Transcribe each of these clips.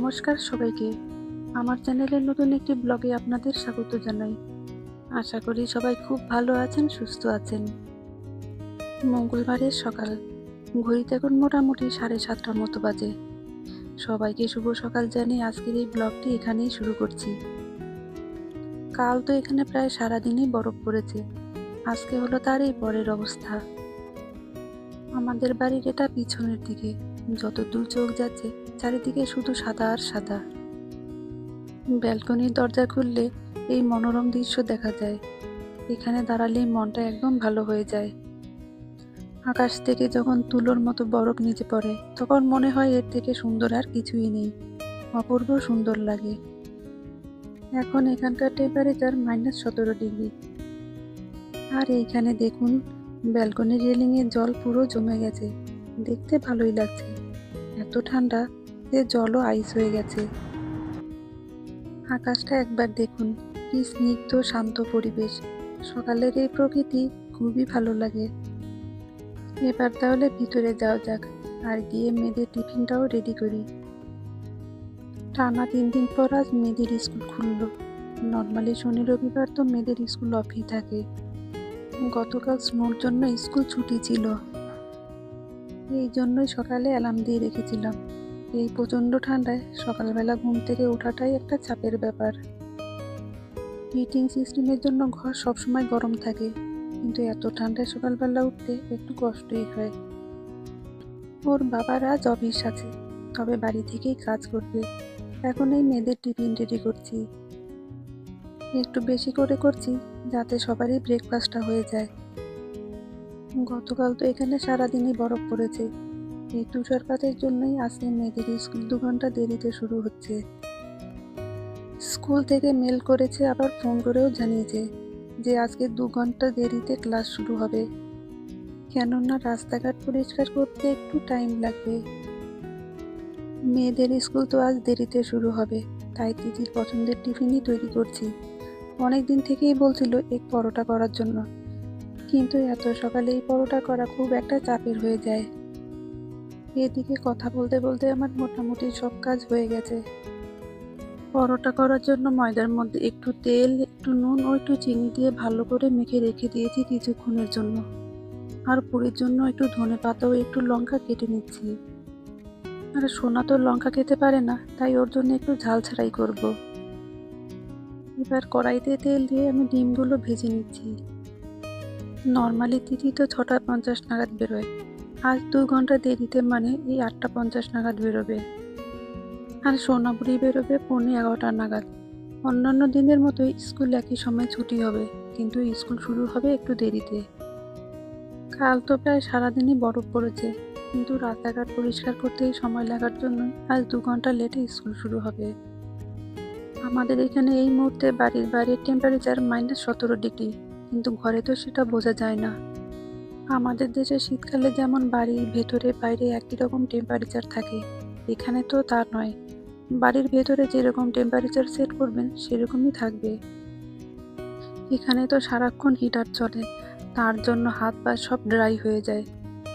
নমস্কার সবাইকে। আমার চ্যানেলের নতুন একটি ব্লগে আপনাদের স্বাগত জানাই। আশা করি সবাই খুব ভালো আছেন, সুস্থ আছেন। মঙ্গলবারের সকাল, ঘড়িতে এখন মোটামুটি 7:30টার মতো বাজে। সবাইকে শুভ সকাল জানিয়ে আজকের এই ব্লগটি এখানেই শুরু করছি। কাল তো এখানে প্রায় সারাদিনই বরফ পড়েছে, আজকে হলো তার এই পরের অবস্থা। আমাদের বাড়ির এটা পিছনের দিকে, যত দূর চোখ যাচ্ছে চারিদিকে শুধু সাদা আর সাদা। ব্যালকনির দরজা খুললে এই মনোরম দৃশ্য দেখা যায়। এখানে দাঁড়ালেই মনটা একদম ভালো হয়ে যায়। আকাশ থেকে যখন তুলোর মতো বরফ নিচে পড়ে, তখন মনে হয় এর থেকে সুন্দর আর কিছুই নেই। অপূর্ব সুন্দর লাগে। এখন এখানকার টেম্পারেচার -17 ডিগ্রি। আর এইখানে দেখুন, ব্যালকনির রেলিংয়ে জল পুরো জমে গেছে। দেখতে ভালোই লাগছে, এত ঠান্ডা যে জলও আইস হয়ে গেছে। আকাশটা একবার দেখুন, কি স্নিগ্ধ শান্ত পরিবেশ। সকালের এই প্রকৃতি খুবই ভালো লাগে। এবার তাহলে ভিতরে যাওয়া যাক, আর গিয়ে মেয়েদের টিফিনটাও রেডি করি। টানা 3 দিন পর আজ মেয়েদের স্কুল খুললো। নর্মালি শনি রবিবার তো মেয়েদের স্কুল অফই থাকে। গতকাল স্নোর জন্য স্কুল ছুটি ছিল, এই জন্যই সকালে অ্যালার্ম দিয়ে রেখেছিলাম। এই প্রচণ্ড ঠান্ডায় সকালবেলা ঘুম থেকে ওঠাটাই একটা চাপের ব্যাপার। হিটিং সিস্টেমের জন্য ঘর সবসময় গরম থাকে, কিন্তু এত ঠান্ডায় সকালবেলা উঠতে একটু কষ্টই হয়। ওর বাবার আজ অফিস আছে, তবে বাড়ি থেকেই কাজ করবে। এখন এই মেয়েদের টিফিন রেডি করছি। একটু বেশি করে করছি, যাতে সবারই ব্রেকফাস্টটা হয়ে যায়। গতকাল তো এখানে সারাদিনই বরফ পড়েছে। এই তুষারপাতের জন্যই আজকে মেয়েদের স্কুল 2 ঘন্টা দেরিতে শুরু হচ্ছে। স্কুল থেকে মেল করেছে, আবার ফোন করেও জানিয়েছে যে আজকে 2 ঘন্টা দেরিতে ক্লাস শুরু হবে, কেননা রাস্তাঘাট পরিষ্কার করতে একটু টাইম লাগবে। মেয়েদের স্কুল তো আজ দেরিতে শুরু হবে, তাই দিদির পছন্দের টিফিনই তৈরি করছি। অনেক দিন থেকেই বলছিল এক পরোটা করার জন্য, কিন্তু এত সকালে এই পরোটা করা খুব একটা চাপের হয়ে যায়। এদিকে কথা বলতে বলতে আমার মোটামুটি সব কাজ হয়ে গেছে। পরোটা করার জন্য ময়দার মধ্যে একটু তেল, একটু নুন ও একটু চিনি দিয়ে ভালো করে মেখে রেখে দিয়েছি কিছুক্ষণের জন্য। আর পুরির জন্য একটু ধনেপাতা ও একটু লঙ্কা কেটে নিচ্ছি। আর সোনা তো লঙ্কা খেতে পারে না, তাই ওর জন্য একটু ঝাল ছাড়াই করব। এবার কড়াইতে তেল দিয়ে আমি ডিমগুলো ভেজে নিচ্ছি। নর্মালি তিথি তো 6:50 নাগাদ বেরোয়, আজ 2 ঘন্টা দেরিতে, মানে এই 8:50 নাগাদ বেরোবে। আর সোনাবুড়ি বেরোবে 11:15 নাগাদ। অন্যান্য দিনের মতোই স্কুল একই সময় ছুটি হবে, কিন্তু স্কুল শুরু হবে একটু দেরিতে। কাল তো প্রায় সারাদিনই বরফ পড়েছে, কিন্তু রাস্তাঘাট পরিষ্কার করতেই সময় লাগার জন্য আজ 2 ঘন্টা লেটে স্কুল শুরু হবে। আমাদের এখানে এই মুহূর্তে বাড়ির বাইরের টেম্পারেচার -17 ডিগ্রি, কিন্তু ঘরে তো সেটা বোঝা যায় না। আমাদের দেশে শীতকালে যেমন বাড়ির ভেতরে বাইরে একই রকম টেম্পারেচার থাকে, এখানে তো তা নয়। বাড়ির ভেতরে যেরকম টেম্পারেচার সেট করবেন সেরকমই থাকবে। এখানে তো সারাক্ষণ হিটার চলে, তার জন্য হাত পা সব ড্রাই হয়ে যায়।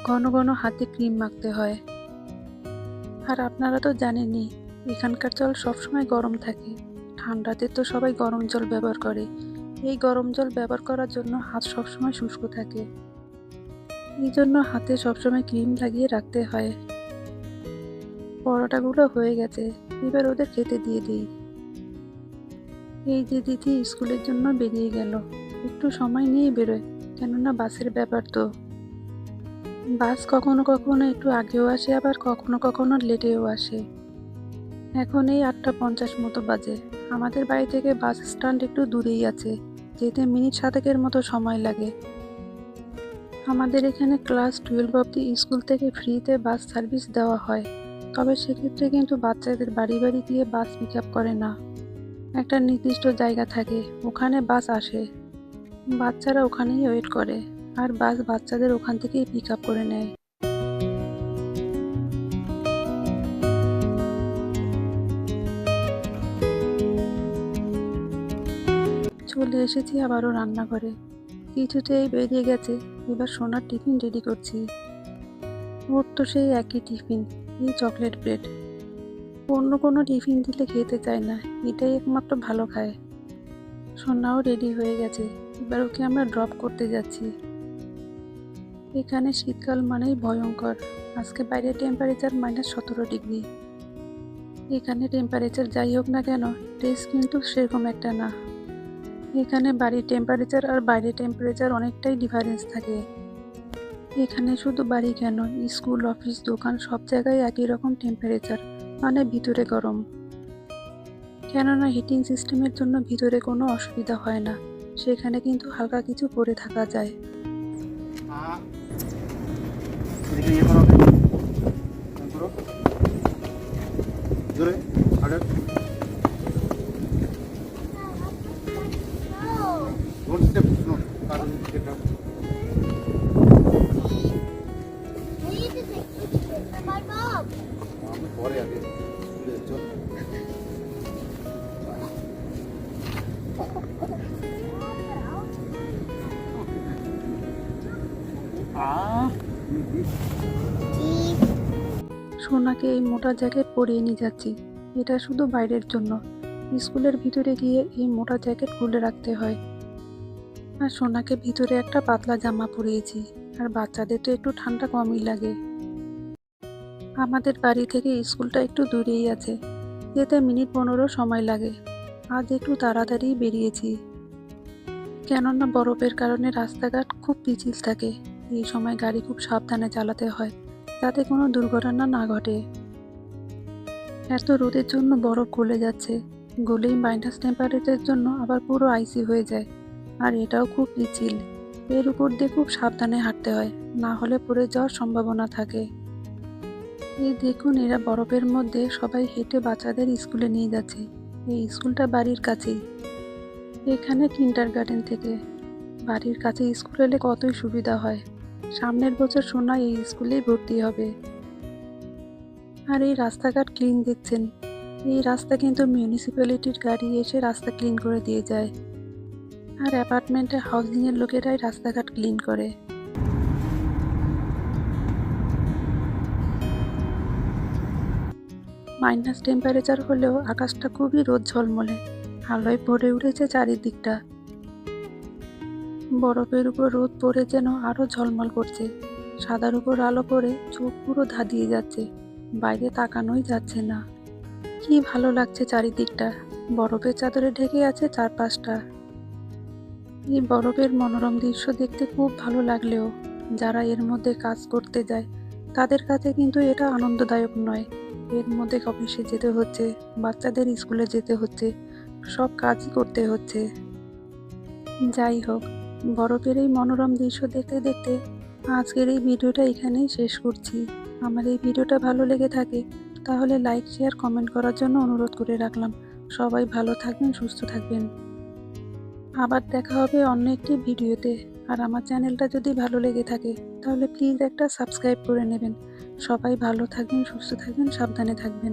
ঘন ঘন হাতে ক্রিম মাখতে হয়। আর আপনারা তো জানেনই, এখানকার জল সবসময় গরম থাকে। ঠান্ডাতে তো সবাই গরম জল ব্যবহার করে। এই গরম জল ব্যবহার করার জন্য হাত সবসময় শুষ্ক থাকে, এই জন্য হাতে সবসময় ক্রিম লাগিয়ে রাখতে হয়। পরোটাগুলো হয়ে গেছে, এবার ওদের খেতে দিয়ে দিই। এই যে দিদি স্কুলের জন্য বেরিয়ে গেল, একটু সময় নিয়ে বেরোয়, কেননা বাসের ব্যাপার তো। বাস কখনো কখনো একটু আগেও আসে, আবার কখনো কখনো লেটেও আসে। এখন এই 8:50 মতো বাজে। আমাদের বাড়ি থেকে বাস স্ট্যান্ড একটু দূরেই আছে, যেতে মিনিট 7 মতো সময় লাগে। আমাদের এখানে ক্লাস 12 অবধি স্কুল থেকে ফ্রিতে বাস সার্ভিস দেওয়া হয়, তবে সেক্ষেত্রে কিন্তু বাচ্চাদের বাড়ি বাড়ি গিয়ে বাস পিক আপ করে না। একটা নির্দিষ্ট জায়গা থাকে, ওখানে বাস আসে, বাচ্চারা ওখানেই ওয়েট করে, আর বাস বাচ্চাদের ওখান থেকেই পিক আপ করে নেয়। চলে এসেছি আবারও রান্নাঘরে। কিছুতেই বেরিয়ে গেছে, এবার সোনার টিফিন রেডি করছি। ওর তো সেই একই টিফিন, এই চকলেট ব্রেড। অন্য কোনো টিফিন দিলে খেতে চায় না, এটাই একমাত্র ভালো খায়। সোনাও রেডি হয়ে গেছে, এবার ওকে আমরা ড্রপ করতে যাচ্ছি। এখানে শীতকাল মানেই ভয়ঙ্কর। আজকে বাইরের টেম্পারেচার -17 ডিগ্রি। এখানে টেম্পারেচার যাই হোক না কেন, টেস্ট কিন্তু সেরকম একটা না। এখানে বাড়ির টেম্পারেচার আর বাইরের টেম্পারেচার অনেকটাই ডিফারেন্স থাকে। এখানে শুধু বাড়ি কেন, স্কুল, অফিস, দোকান সব জায়গায় একই রকম টেম্পারেচার, মানে ভিতরে গরম। কেননা হিটিং সিস্টেমের জন্য ভিতরে কোনো অসুবিধা হয় না, সেখানে কিন্তু হালকা কিছু পরে থাকা যায়। এদিকে ইয়ে করো, ওকে করো জোরে হার্ডার ডোন্ট স্টেপ নো কারণ এটা আমি পরে আগে স্কুলে চল সোনাকে এই মোটা জ্যাকেট পরিয়ে নিয়ে যাচ্ছি। এটা শুধু বাইরের জন্য, স্কুলের ভিতরে গিয়ে এই মোটা জ্যাকেট খুলে রাখতে হয়। আর সোনাকে ভিতরে একটা পাতলা জামা পরিয়েছি, আর বাচ্চাদের তো একটু ঠান্ডা কমই লাগে। আমাদের বাড়ি থেকে স্কুলটা একটু দূরেই আছে, যেতে মিনিট 15 সময় লাগে। আজ একটু তাড়াতাড়ি বেরিয়েছি, কেননা বরফের কারণে রাস্তাঘাট খুব পিচ্ছিল থাকে। এই সময় গাড়ি খুব সাবধানে চালাতে হয়, যাতে কোনো দুর্ঘটনা না ঘটে। এত রোদের জন্য বরফ গলে যাচ্ছে, গলেই মাইনাস টেম্পারেচারের জন্য আবার পুরো আইসি হয়ে যায়। আর এটাও খুব পিচ্ছিল, এর উপর দিয়ে খুব সাবধানে হাঁটতে হয়, না হলে পড়ে যাওয়ার সম্ভাবনা থাকে। এই দেখুন, এরা বরফের মধ্যে সবাই হেঁটে বাচ্চাদের স্কুলে নিয়ে যাচ্ছে। এই স্কুলটা বাড়ির কাছেই, এখানে কিন্ডারগার্টেন থেকে বাড়ির কাছে স্কুল এলে কতই সুবিধা হয়। সামনের বছর সোনা এই স্কুলেই ভর্তি হবে। আর এই রাস্তাঘাট ক্লিন দেখছেন, এই রাস্তা কিন্তু মিউনিসিপ্যালিটির গাড়ি এসে রাস্তা ক্লিন করে দিয়ে যায়। আর অ্যাপার্টমেন্টে হাউজিংয়ের লোকেরাই রাস্তাঘাট ক্লিন করে। মাইনাস টেম্পারেচার হলেও আকাশটা খুবই রোদ ঝলমলে, আলোয় ভরে উঠেছে চারিদিকটা। বরফের উপর রোদ পড়ে যেন আরো ঝলমল করছে, সাদার উপর আলো পড়ে চোখ পুরো ধাঁধিয়ে যাচ্ছে, বাইরে তাকানোই যাচ্ছে না। কি ভালো লাগছে চারিদিকটা, বরফের চাদরে ঢেকে আছে চারপাশটা। এই বরফের মনোরম দৃশ্য দেখতে খুব ভালো লাগলেও যারা এর মধ্যে কাজ করতে যায় তাদের কাছে কিন্তু এটা আনন্দদায়ক নয়। এর মধ্যে অফিসে যেতে হচ্ছে, বাচ্চাদের স্কুলে যেতে হচ্ছে, সব কাজই করতে হচ্ছে। যাই হোক, বরফের এই মনোরম দৃশ্য দেখতে দেখতে আজকের এই ভিডিওটা এখানেই শেষ করছি। আমার এই ভিডিওটা ভালো লেগে থাকে তাহলে লাইক, শেয়ার, কমেন্ট করার জন্য অনুরোধ করে রাখলাম। সবাই ভালো থাকবেন, সুস্থ থাকবেন। আবার দেখা হবে অন্য একটি ভিডিওতে। আর আমার চ্যানেলটা যদি ভালো লেগে থাকে তাহলে প্লিজ একটা সাবস্ক্রাইব করে নেবেন। সবাই ভালো থাকবেন, সুস্থ থাকবেন, সাবধানে থাকবেন।